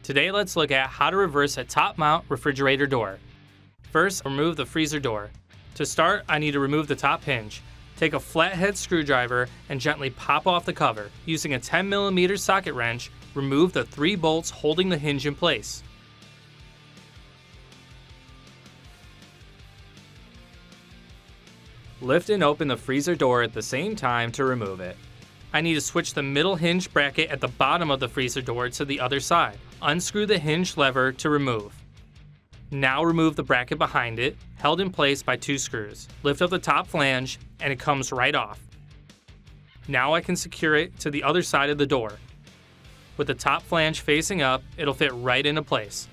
Today let's look at how to reverse a top mount refrigerator door. First, remove the freezer door. To start, I need to remove the top hinge. Take a flathead screwdriver and gently pop off the cover. Using a 10mm socket wrench, remove the 3 bolts holding the hinge in place. Lift and open the freezer door at the same time to remove it. I need to switch the middle hinge bracket at the bottom of the freezer door to the other side. Unscrew the hinge lever to remove. Now remove the bracket behind it, held in place by 2 screws. Lift up the top flange and it comes right off. Now I can secure it to the other side of the door. With the top flange facing up, it'll fit right into place.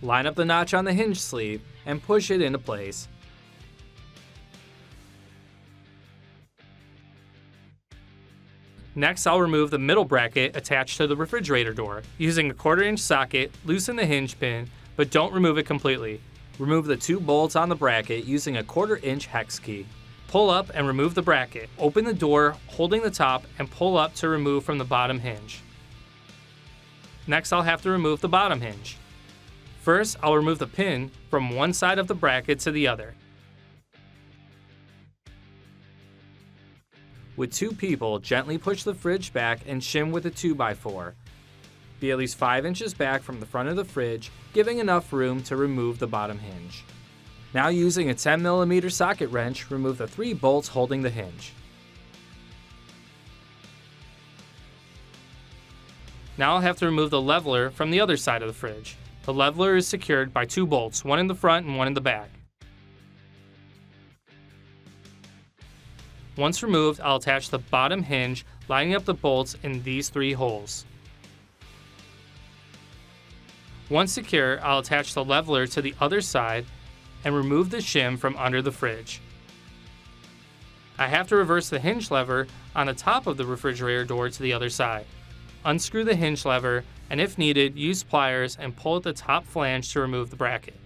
Line up the notch on the hinge sleeve and push it into place. Next, I'll remove the middle bracket attached to the refrigerator door. Using a 1/4-inch socket, loosen the hinge pin, but don't remove it completely. Remove the 2 bolts on the bracket using a 1/4-inch hex key. Pull up and remove the bracket. Open the door, holding the top, and pull up to remove from the bottom hinge. Next, I'll have to remove the bottom hinge. First, I'll remove the pin from one side of the bracket to the other. With 2 people, gently push the fridge back and shim with a 2x4. Be at least 5 inches back from the front of the fridge, giving enough room to remove the bottom hinge. Now using a 10mm socket wrench, remove the 3 bolts holding the hinge. Now I'll have to remove the leveler from the other side of the fridge. The leveler is secured by 2 bolts, one in the front and one in the back. Once removed, I'll attach the bottom hinge, lining up the bolts in these 3 holes. Once secure, I'll attach the leveler to the other side and remove the shim from under the fridge. I have to reverse the hinge lever on the top of the refrigerator door to the other side. Unscrew the hinge lever, and if needed, use pliers and pull at the top flange to remove the bracket.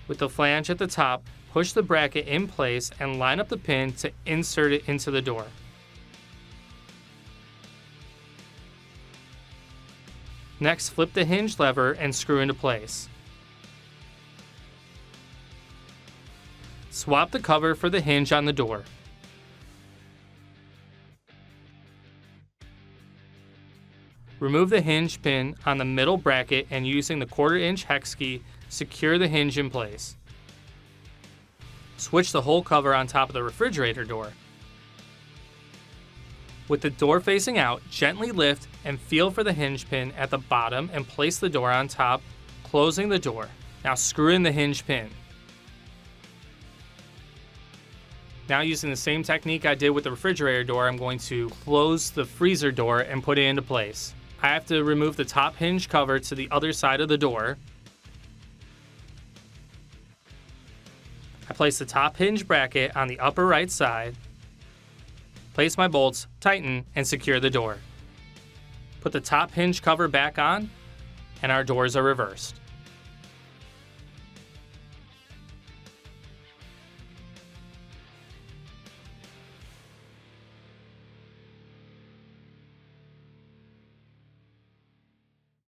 With the flange at the top, push the bracket in place and line up the pin to insert it into the door. Next, flip the hinge lever and screw into place. Swap the cover for the hinge on the door. Remove the hinge pin on the middle bracket and using the 1/4-inch hex key, secure the hinge in place. Switch the whole cover on top of the refrigerator door. With the door facing out, gently lift and feel for the hinge pin at the bottom and place the door on top, closing the door. Now screw in the hinge pin. Now using the same technique I did with the refrigerator door, I'm going to close the freezer door and put it into place. I have to remove the top hinge cover to the other side of the door. I place the top hinge bracket on the upper right side, place my bolts, tighten, and secure the door. Put the top hinge cover back on, and our doors are reversed.